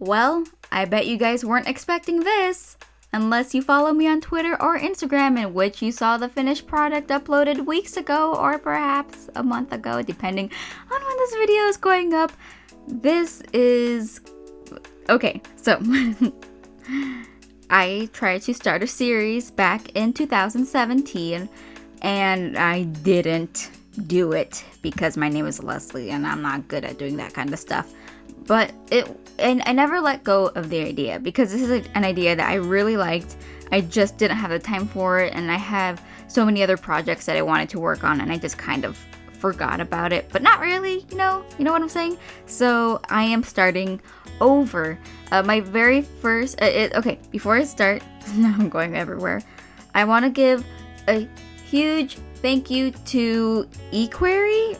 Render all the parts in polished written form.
Well, I bet you guys weren't expecting this, unless you follow me on Twitter or Instagram, in which you saw the finished product uploaded weeks ago or perhaps a month ago, depending on when this video is going up. Okay, so I tried to start a series back in 2017 and I didn't do it because my name is Leslie and I'm not good at doing that kind of stuff. But I never let go of the idea because this is an idea that I really liked. I just didn't have the time for it, and I have so many other projects that I wanted to work on, and I just kind of forgot about it, but not really, you know what I'm saying? So I am starting over. My very first, okay, before I start, now I'm going everywhere, I want to give a huge thank you to eQuery.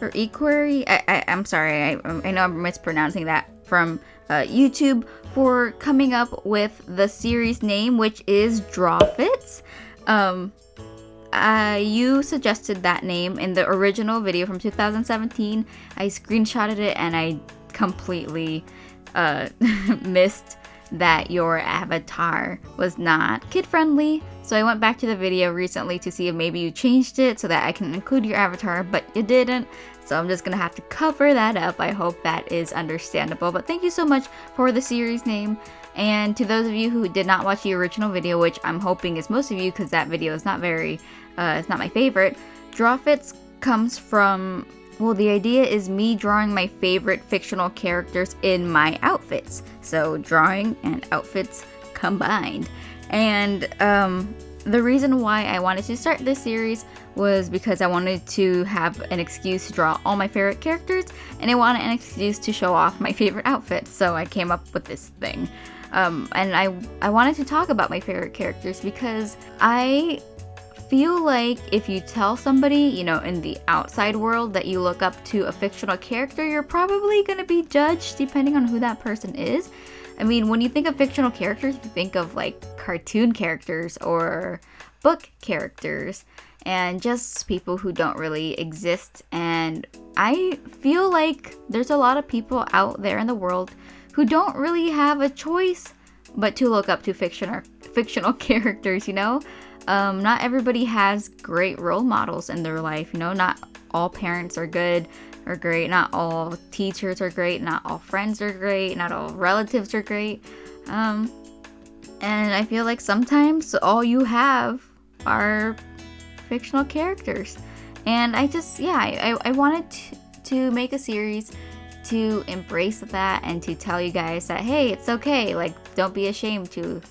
I'm sorry, I know I'm mispronouncing that, from YouTube, for coming up with the series name, which is DRAWFITS. You suggested that name in the original video from 2017. I screenshotted it and I completely missed that your avatar was not kid-friendly. So I went back to the video recently to see if maybe you changed it so that I can include your avatar, but you didn't. So I'm just gonna have to cover that up. I hope that is understandable. But thank you so much for the series name. And to those of you who did not watch the original video, which I'm hoping is most of you because that video is not it's not my favorite. DRAWFITS comes from, well, the idea is me drawing my favorite fictional characters in my outfits. So drawing and outfits combined. And the reason why I wanted to start this series was because I wanted to have an excuse to draw all my favorite characters, and I wanted an excuse to show off my favorite outfits. So I came up with this thing. And I wanted to talk about my favorite characters because I feel like if you tell somebody, in the outside world that you look up to a fictional character, you're probably going to be judged depending on who that person is. I mean, when you think of fictional characters, you think of like cartoon characters or book characters and just people who don't really exist. And I feel like there's a lot of people out there in the world who don't really have a choice but to look up to fictional characters, Not everybody has great role models in their life, Not all parents are good or great, not all teachers are great, not all friends are great, not all relatives are great. And I feel like sometimes all you have are fictional characters. And I wanted to make a series to embrace that and to tell you guys that, hey, it's okay. Like, don't be ashamed to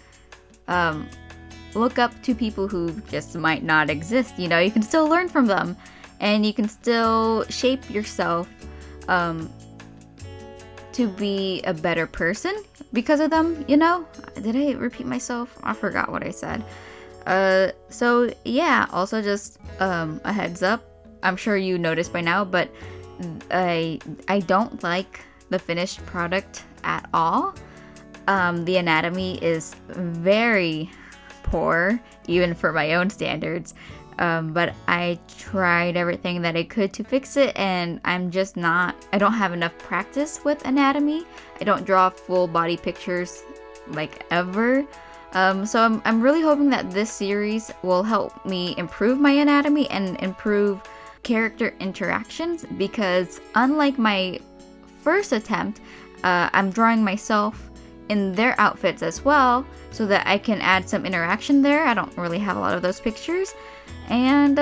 look up to people who just might not exist. You can still learn from them, and you can still shape yourself to be a better person because of them. Did I repeat myself? I forgot what I said. So yeah, also just a heads up, I'm sure you noticed by now, but I don't like the finished product at all. The anatomy is very poor, even for my own standards. But I tried everything that I could to fix it, and I don't have enough practice with anatomy. I don't draw full body pictures like ever. So I'm really hoping that this series will help me improve my anatomy and improve character interactions, because unlike my first attempt, I'm drawing myself in their outfits as well so that I can add some interaction there. I don't really have a lot of those pictures. And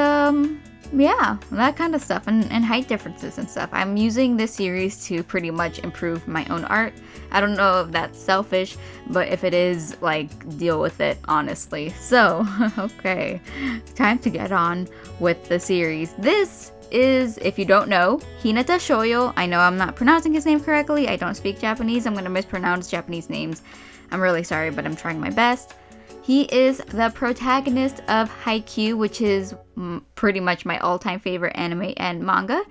yeah, that kind of stuff, and height differences and stuff. I'm using this series to pretty much improve my own art. I don't know if that's selfish, but if it is, deal with it, honestly. So, okay, time to get on with the series. This is, if you don't know, Hinata Shoyo. I know I'm not pronouncing his name correctly. I don't speak Japanese. I'm going to mispronounce Japanese names. I'm really sorry, but I'm trying my best. He is the protagonist of Haikyuu, which is pretty much my all-time favorite anime and manga,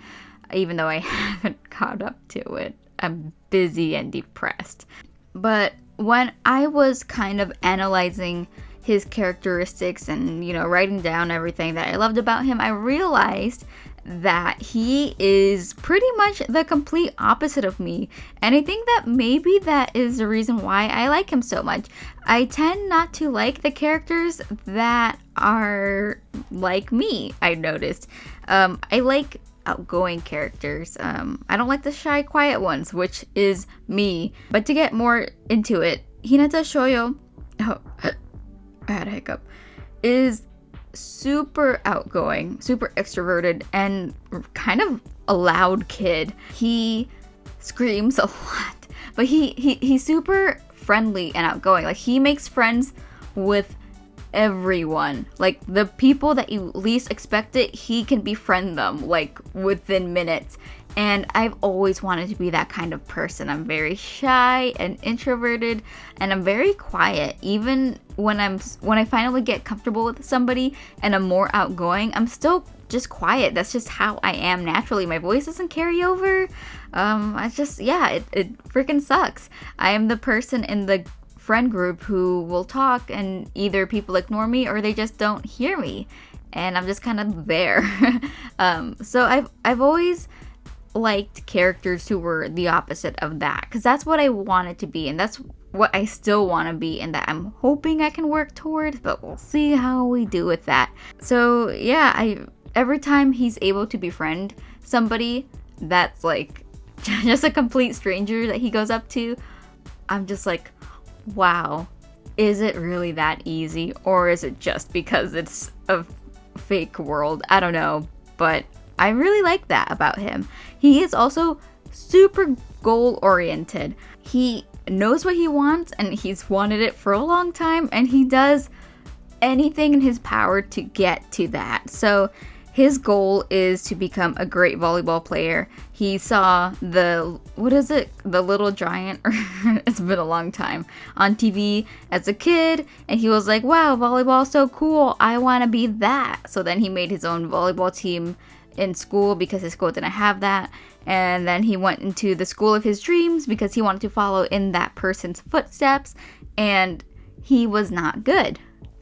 even though I haven't caught up to it. I'm busy and depressed. But when I was kind of analyzing his characteristics and, writing down everything that I loved about him, I realized that he is pretty much the complete opposite of me. And I think that maybe that is the reason why I like him so much. I tend not to like the characters that are like me, I noticed. I like outgoing characters. I don't like the shy, quiet ones, which is me. But to get more into it, Hinata Shoyo, I had a hiccup, is super outgoing, super extroverted, and kind of a loud kid. He screams a lot, but he's super friendly and outgoing. Like, he makes friends with everyone. Like, the people that you least expect it, he can befriend them like within minutes. And I've always wanted to be that kind of person. I'm very shy and introverted, and I'm very quiet. Even when I finally get comfortable with somebody and I'm more outgoing, I'm still just quiet. That's just how I am naturally. My voice doesn't carry over. It freaking sucks. I am the person in the friend group who will talk, and either people ignore me or they just don't hear me, and I'm just kind of there. So I've always liked characters who were the opposite of that, because that's what I wanted to be, and that's what I still want to be, and that I'm hoping I can work towards, but we'll see how we do with that. So yeah, every time he's able to befriend somebody that's like just a complete stranger that he goes up to, I'm just like, wow, is it really that easy, or is it just because it's a fake world? I don't know, but I really like that about him. He is also super goal-oriented. He knows what he wants, and he's wanted it for a long time, and he does anything in his power to get to that. So his goal is to become a great volleyball player. He saw the Little Giant, it's been a long time, on TV as a kid, and he was like, wow, volleyball is so cool, I want to be that. So then he made his own volleyball team in school because his school didn't have that, and then he went into the school of his dreams because he wanted to follow in that person's footsteps, and he was not good.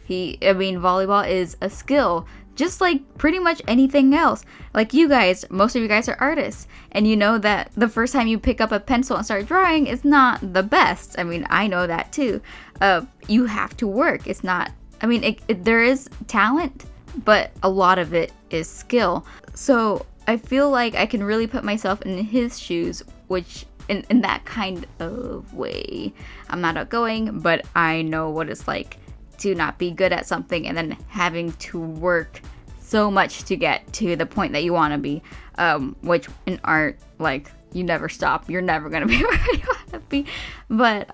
Volleyball is a skill, just like pretty much anything else. Like you guys, most of you guys are artists, and you know that the first time you pick up a pencil and start drawing is not the best. I know that too. You have to work. It's not, there is talent, but a lot of it is skill. So I feel like I can really put myself in his shoes, which in that kind of way. I'm not outgoing, but I know what it's like to not be good at something and then having to work so much to get to the point that you want to be, which in art, like, you never stop. You're never going to be where you want to be. But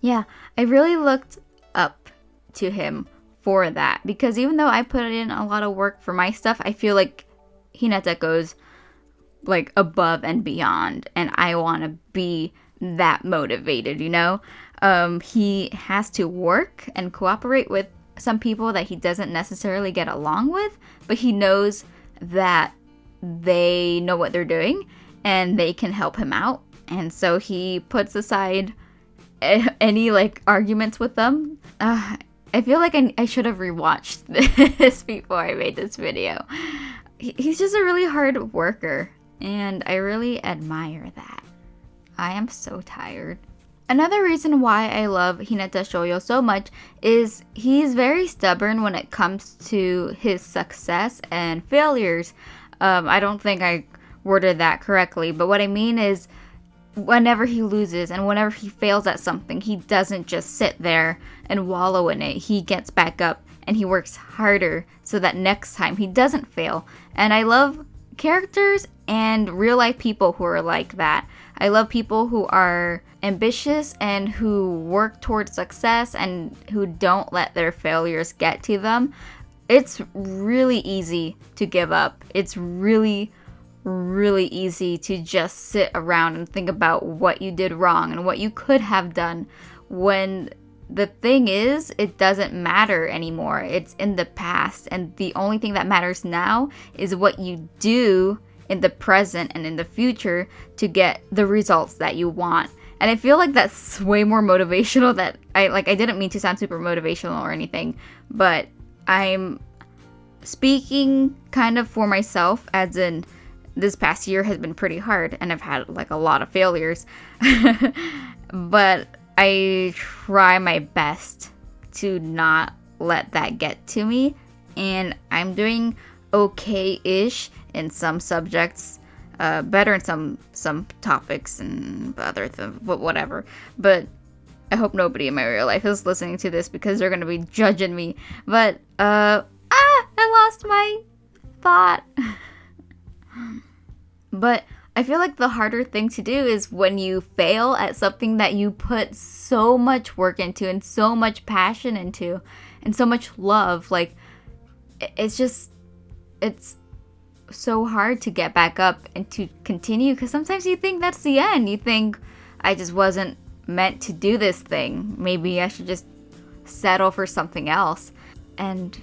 yeah, I really looked up to him for that, because even though I put in a lot of work for my stuff, I feel like Hinata goes like above and beyond, and I want to be that motivated, you know? He has to work and cooperate with some people that he doesn't necessarily get along with, but he knows that they know what they're doing and they can help him out, and so he puts aside any like arguments with them. I feel like I should have rewatched this before I made this video. He's just a really hard worker, and I really admire that. I am so tired. Another reason why I love Hinata Shoyo so much is he's very stubborn when it comes to his success and failures. I don't think I worded that correctly, but what I mean is whenever he loses and whenever he fails at something, he doesn't just sit there and wallow in it. He gets back up and he works harder so that next time he doesn't fail. And I love characters and real life people who are like that. I love people who are ambitious and who work towards success and who don't let their failures get to them. It's really easy to give up. It's really easy to just sit around and think about what you did wrong and what you could have done, when the thing is, it doesn't matter anymore. It's in the past, and the only thing that matters now is what you do in the present and in the future to get the results that you want. And I feel like that's way more motivational. That I didn't mean to sound super motivational or anything, but I'm speaking kind of for myself, as in this past year has been pretty hard and I've had like a lot of failures. But I try my best to not let that get to me, and I'm doing okay-ish in some subjects, better in some topics and other but whatever. But I hope nobody in my real life is listening to this because they're gonna be judging me. But I lost my thought. But I feel like the harder thing to do is when you fail at something that you put so much work into and so much passion into and so much love. Like, it's so hard to get back up and to continue, because sometimes you think that's the end. You think, I just wasn't meant to do this thing. Maybe I should just settle for something else. And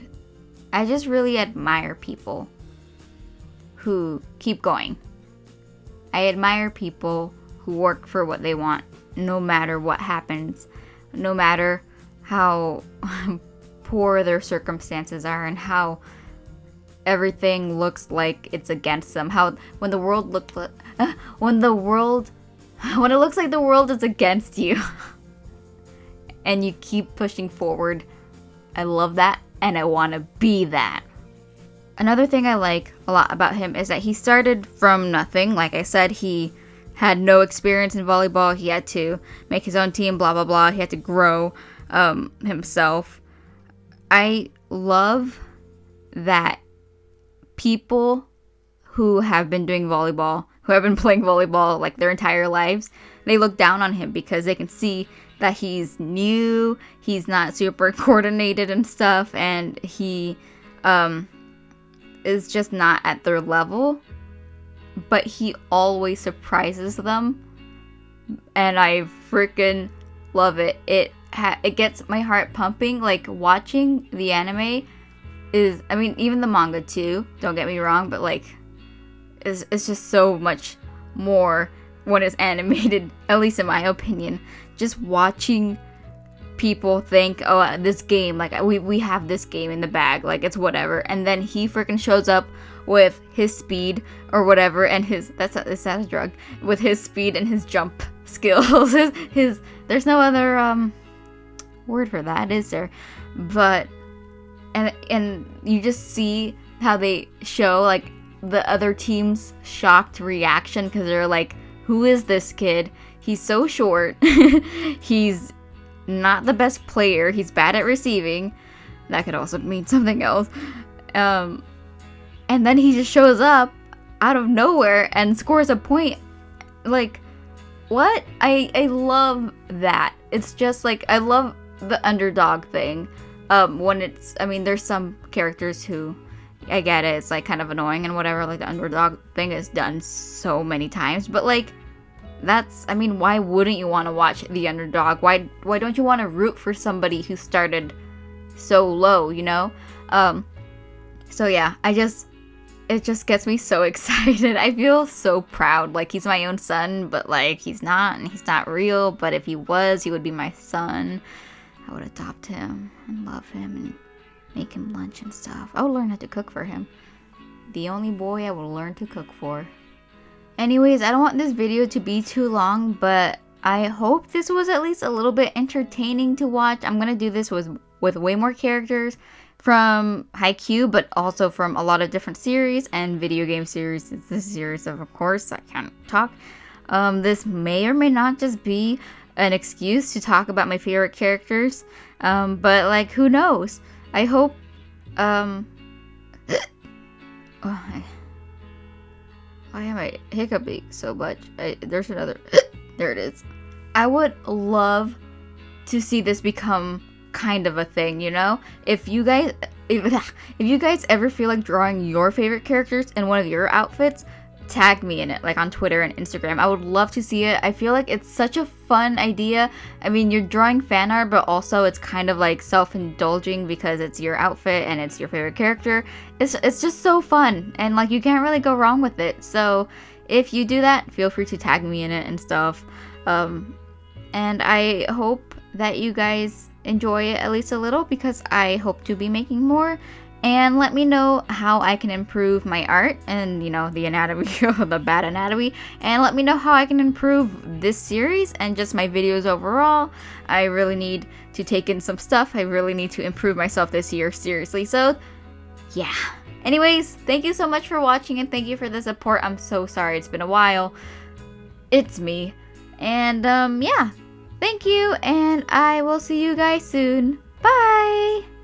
I just really admire people who keep going. I admire people who work for what they want, no matter what happens, no matter how poor their circumstances are and how everything looks like it's against them. How when it looks like the world is against you, and you keep pushing forward. I love that, and I want to be that. Another thing I like a lot about him is that he started from nothing. Like I said, he had no experience in volleyball. He had to make his own team, blah, blah, blah. He had to grow himself. I love that people who have been doing volleyball, who have been playing volleyball like their entire lives, they look down on him because they can see that he's new, he's not super coordinated and stuff, and he is just not at their level, but he always surprises them, and I freaking love it. It gets my heart pumping. Like, watching the anime is, I mean, even the manga too, don't get me wrong, but like, it's just so much more when it's animated, at least in my opinion. Just watching people think, oh, this game, like, we have this game in the bag, like, it's whatever, and then he freaking shows up with his speed or whatever, and is that a drug? With his speed and his jump skills, his there's no other word for that, is there? But and you just see how they show like the other team's shocked reaction, because they're like, who is this kid? He's so short. He's not the best player. He's bad at receiving. That could also mean something else. And then he just shows up out of nowhere and scores a point. Like, what? I love that. It's just like, I love the underdog thing. When it's, I mean, there's some characters who, I get it, it's like kind of annoying and whatever, like the underdog thing is done so many times, but like, that's, I mean, why wouldn't you want to watch the underdog? Why don't you want to root for somebody who started so low, you know? So yeah, it just gets me so excited. I feel so proud. Like, he's my own son, but like, he's not, and he's not real, but if he was, he would be my son. I would adopt him and love him and make him lunch and stuff. I would learn how to cook for him. The only boy I will learn to cook for. Anyways, I don't want this video to be too long, but I hope this was at least a little bit entertaining to watch. I'm gonna do this with way more characters from Haikyuu, but also from a lot of different series and video game series. It's this series of course, I can't talk. This may or may not just be an excuse to talk about my favorite characters, but like, who knows? I hope, why am I hiccuping so much? There's another, there it is. I would love to see this become kind of a thing, you know? If you guys ever feel like drawing your favorite characters in one of your outfits, tag me in it, like on Twitter and Instagram. I would love to see it. I feel like it's such a fun idea. I mean, you're drawing fan art, but also it's kind of like self-indulging because it's your outfit and it's your favorite character. It's just so fun, and like, you can't really go wrong with it. So if you do that, feel free to tag me in it and stuff. And I hope that you guys enjoy it at least a little, because I hope to be making more. And let me know how I can improve my art and, you know, the anatomy, the bad anatomy. And let me know how I can improve this series and just my videos overall. I really need to take in some stuff. I really need to improve myself this year, seriously. So, yeah. Anyways, thank you so much for watching and thank you for the support. I'm so sorry it's been a while. It's me. And, yeah. Thank you, and I will see you guys soon. Bye!